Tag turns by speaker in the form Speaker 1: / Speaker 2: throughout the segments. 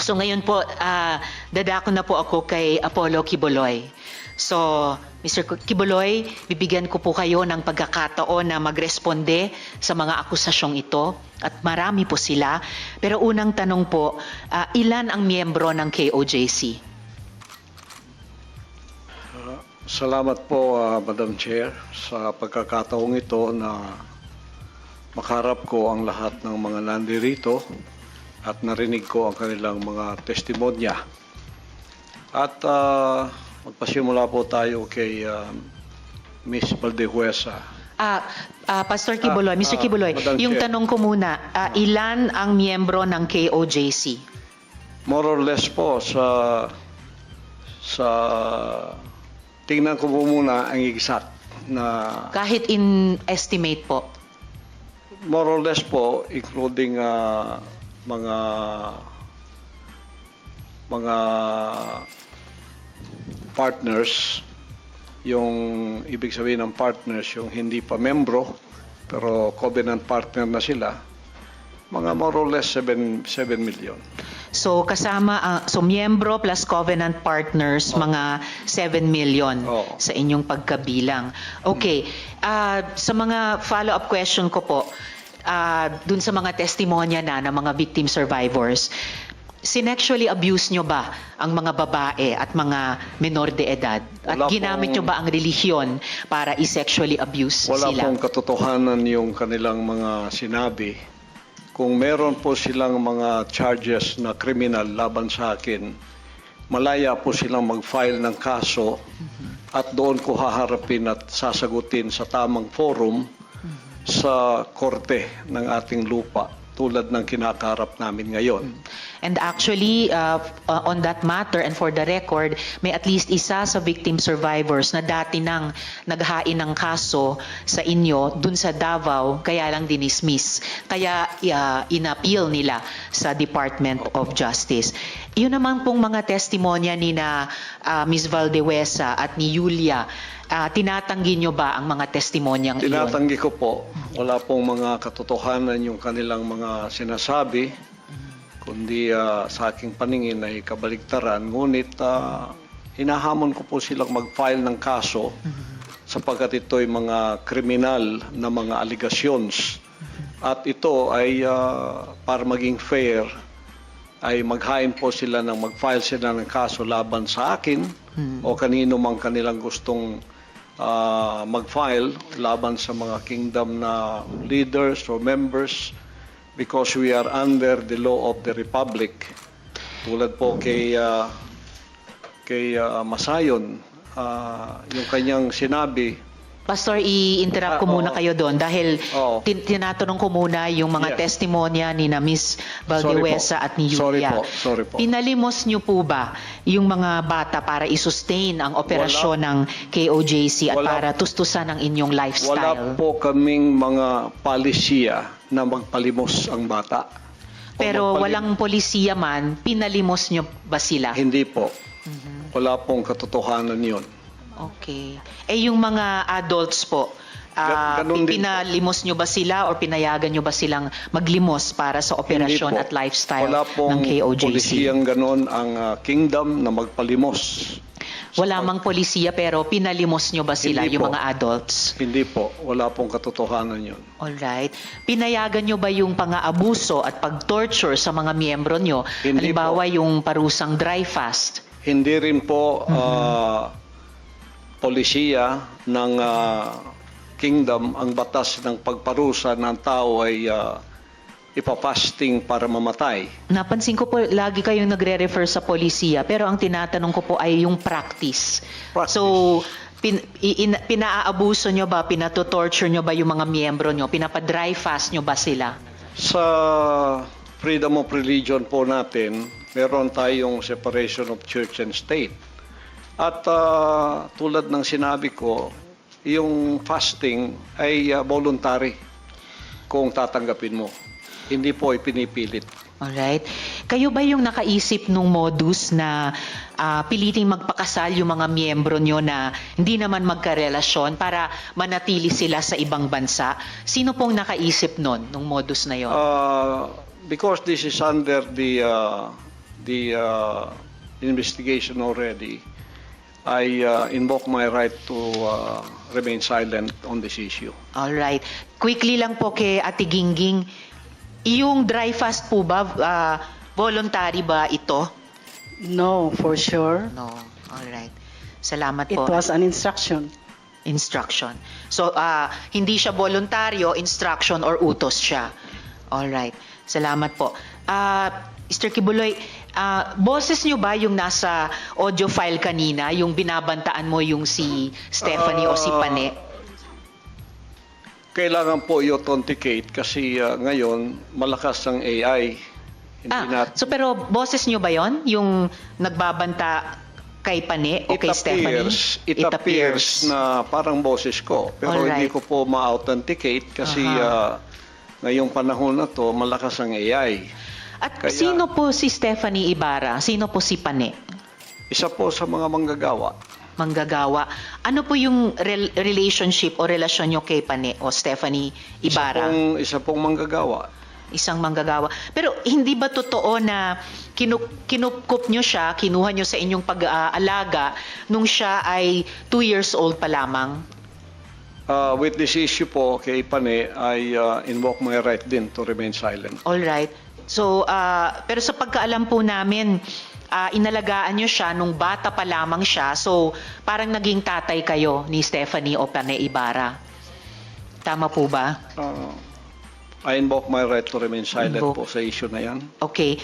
Speaker 1: So ngayon po, dadako na po ako kay Apollo Quiboloy. So, Mr. Quiboloy, bibigyan ko po kayo ng pagkakataon na magresponde sa mga akusasyong ito at marami po sila. Pero unang tanong po, ilan ang miyembro ng KOJC?
Speaker 2: Salamat po, Madam Chair, sa pagkakataong ito na makaharap ko ang lahat ng mga nandirito at narinig ko ang kanilang mga testimonya. At magpasimula po tayo kay Ms. Valdehuesa.
Speaker 1: Pastor Quiboloy, Mr. Quiboloy,
Speaker 2: Madam
Speaker 1: yung
Speaker 2: Chair.
Speaker 1: tanong ko muna, ilan ang miyembro ng KOJC?
Speaker 2: More or less po sa tingnan ko po muna ang exact na
Speaker 1: Kahit in estimate po.
Speaker 2: more or less po, including mga partners, yung ibig sabihin ng partners, yung hindi pa membro, pero covenant partner na sila, mga more or less 7 million.
Speaker 1: So kasama so miyembro plus covenant partners mga 7 million
Speaker 2: Oo.
Speaker 1: sa inyong pagkabilang. Okay. Sa mga follow-up question ko po, dun sa mga testimonya na ng mga victim survivors, sinexually abuse nyo ba ang mga babae at mga menor de edad? At
Speaker 2: Wala
Speaker 1: ginamit nyo ba ang relihiyon para i-sexually abuse
Speaker 2: Wala
Speaker 1: sila?
Speaker 2: pong katotohanan yung kanilang mga sinabi. Kung meron po silang mga charges na kriminal laban sa akin, malaya po silang mag-file ng kaso at doon ko haharapin at sasagutin sa tamang forum sa korte ng ating lupa tulad ng kinakaharap namin ngayon.
Speaker 1: And actually, on that matter and for the record, may at least isa sa victim survivors na dati nang naghain ng kaso sa inyo dun sa Davao, kaya lang dinismiss. Kaya inappeal nila sa Department of Justice. Yun naman pong mga testimonya ni na Ms. Valdehuesa at ni Julia, tinatanggi nyo ba ang mga testimonyang iyon?
Speaker 2: Tinatanggi ko po, wala pong mga katotohanan yung kanilang mga sinasabi, kundi sa aking paningin ay kabaligtaran. Ngunit hinahamon ko po silang mag-file ng kaso sapagkat ito ay mga kriminal na mga allegations. At ito ay para maging fair, ay maghain po sila ng mag-file sila ng kaso laban sa akin o kanino mang kanilang gustong mag-file laban sa mga kingdom na leaders or members, because we are under the law of the Republic. Tulad po kay Masayon, yung kanyang sinabi.
Speaker 1: Pastor, i-interrupt ko muna
Speaker 2: Oo.
Speaker 1: kayo doon dahil
Speaker 2: Oo.
Speaker 1: tinatanong ko muna yung mga
Speaker 2: Yes.
Speaker 1: testimonya ni na Ms. Valdehuesa at ni Julia.
Speaker 2: Sorry po.
Speaker 1: Pinalimos nyo po ba yung mga bata para i-sustain ang operasyon ng KOJC at
Speaker 2: Wala.
Speaker 1: para tustusan ang inyong
Speaker 2: Wala
Speaker 1: lifestyle?
Speaker 2: po kaming mga palisiya na magpalimos ang bata. O
Speaker 1: Pero
Speaker 2: magpalim-
Speaker 1: walang polisiya man, pinalimos nyo ba sila?
Speaker 2: Hindi po. Wala pong katotohanan yun.
Speaker 1: Okay. Yung mga adults po,
Speaker 2: Ganun din po.
Speaker 1: pinalimos nyo ba sila or pinayagan nyo ba silang maglimos para sa operasyon
Speaker 2: Hindi po.
Speaker 1: at lifestyle
Speaker 2: Wala
Speaker 1: ng
Speaker 2: pong
Speaker 1: KOJC?
Speaker 2: polisiyang ganon ang kingdom na magpalimos.
Speaker 1: Wala mang polisiya pero pinalimos nyo ba sila,
Speaker 2: Hindi
Speaker 1: yung
Speaker 2: po.
Speaker 1: mga adults?
Speaker 2: Hindi po. Wala pong katotohanan yun.
Speaker 1: Alright. Pinayagan nyo ba yung pang-aabuso at pag-torture sa mga miyembro nyo?
Speaker 2: Hindi
Speaker 1: Halimbawa yung parusang dry fast.
Speaker 2: Hindi rin po polisiya ng kingdom ang batas ng pagparusa ng tao ay ipapasting para mamatay.
Speaker 1: Napansin ko po, lagi kayong nagre-refer sa polisiya, pero ang tinatanong ko po ay yung practice.
Speaker 2: Practice.
Speaker 1: So, pinaabuso nyo ba, pinatotorture nyo ba yung mga miyembro nyo? Pinapa-dry fast nyo ba sila?
Speaker 2: Sa freedom of religion po natin, meron tayong separation of church and state. At tulad ng sinabi ko, yung fasting ay voluntary kung tatanggapin mo. Hindi po ipinipilit.
Speaker 1: Alright. Kayo ba yung nakaisip nung modus na piliting magpakasal yung mga miyembro nyo na hindi naman magkarelasyon para manatili sila sa ibang bansa? Sino pong nakaisip nun, nung modus na yon?
Speaker 2: Because this is under the the investigation already, I invoke my right to remain silent on this issue.
Speaker 1: All right. Quickly lang po kay Ate Gingging, yung dry fast po ba, voluntary ba ito?
Speaker 3: No, for sure.
Speaker 1: No. All right. Salamat
Speaker 3: It
Speaker 1: po.
Speaker 3: was an instruction.
Speaker 1: Instruction. So, hindi siya voluntaryo, instruction or utos siya. All right. Salamat po. Mr. Kibuloy, boses nyo ba yung nasa audio file kanina, yung binabantaan mo yung si Stephanie o si Pane?
Speaker 2: Kailangan po i-authenticate kasi ngayon malakas ang AI.
Speaker 1: So pero boses nyo ba yon yung nagbabanta kay Pane o kay Stephanie?
Speaker 2: It appears na parang boses ko. Pero
Speaker 1: Alright.
Speaker 2: hindi ko po ma-authenticate kasi ngayong panahon na to malakas ang AI.
Speaker 1: At
Speaker 2: Kaya-
Speaker 1: sino po si Stephanie Ibarra? Sino po si Pane?
Speaker 2: Isa po sa mga manggagawa.
Speaker 1: Manggagawa. Ano po yung relationship o relasyon nyo kay Pane o Stephanie Ibarra?
Speaker 2: Isa pong manggagawa.
Speaker 1: Isang manggagawa. Pero hindi ba totoo na kinupkup nyo siya, kinuha nyo sa inyong pag-aalaga nung siya ay 2 years old pa lamang?
Speaker 2: With this issue po kay Pane, I invoke my right din to remain silent.
Speaker 1: All right. So, pero sa pagkaalam po namin, inalagaan nyo siya nung bata pa lamang siya. So, parang naging tatay kayo ni Stephanie o Pane Ibarra. Tama po ba?
Speaker 2: I invoke my right to remain silent
Speaker 1: Invoke.
Speaker 2: po sa issue na yan.
Speaker 1: Okay.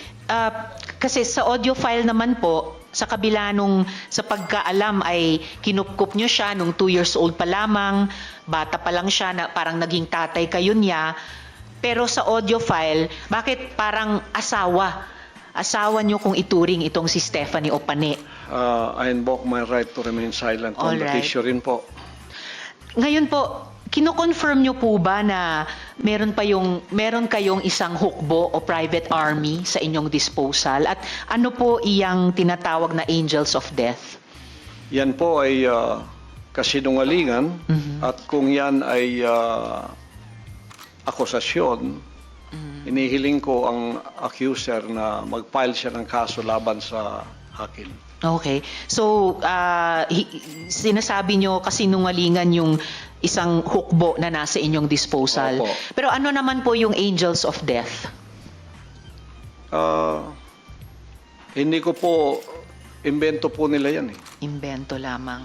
Speaker 1: Kasi sa audio file naman po, sa kabila nung sa pagkaalam ay kinupkup nyo siya nung 2 years old pa lamang, bata pa lang siya, na parang naging tatay kayo niya. Pero sa audio file, bakit parang asawa? Asawa nyo kung ituring itong si Stephanie o Pane.
Speaker 2: I invoke my right to remain silent on that
Speaker 1: Alright.
Speaker 2: issue rin po.
Speaker 1: Ngayon po, kino-confirm nyo po ba na meron kayong isang hukbo o private army sa inyong disposal? At ano po iyang tinatawag na angels of death?
Speaker 2: Yan po ay kasinungalingan at kung yan ay akusasyon, inihiling ko ang accuser na mag-file siya ng kaso laban sa akin.
Speaker 1: Okay. So, sinasabi nyo kasinungalingan yung isang hukbo na nasa inyong disposal.
Speaker 2: Opo.
Speaker 1: Pero ano naman po yung angels of death?
Speaker 2: Hindi ko po, imbento po nila yan eh.
Speaker 1: Imbento lamang.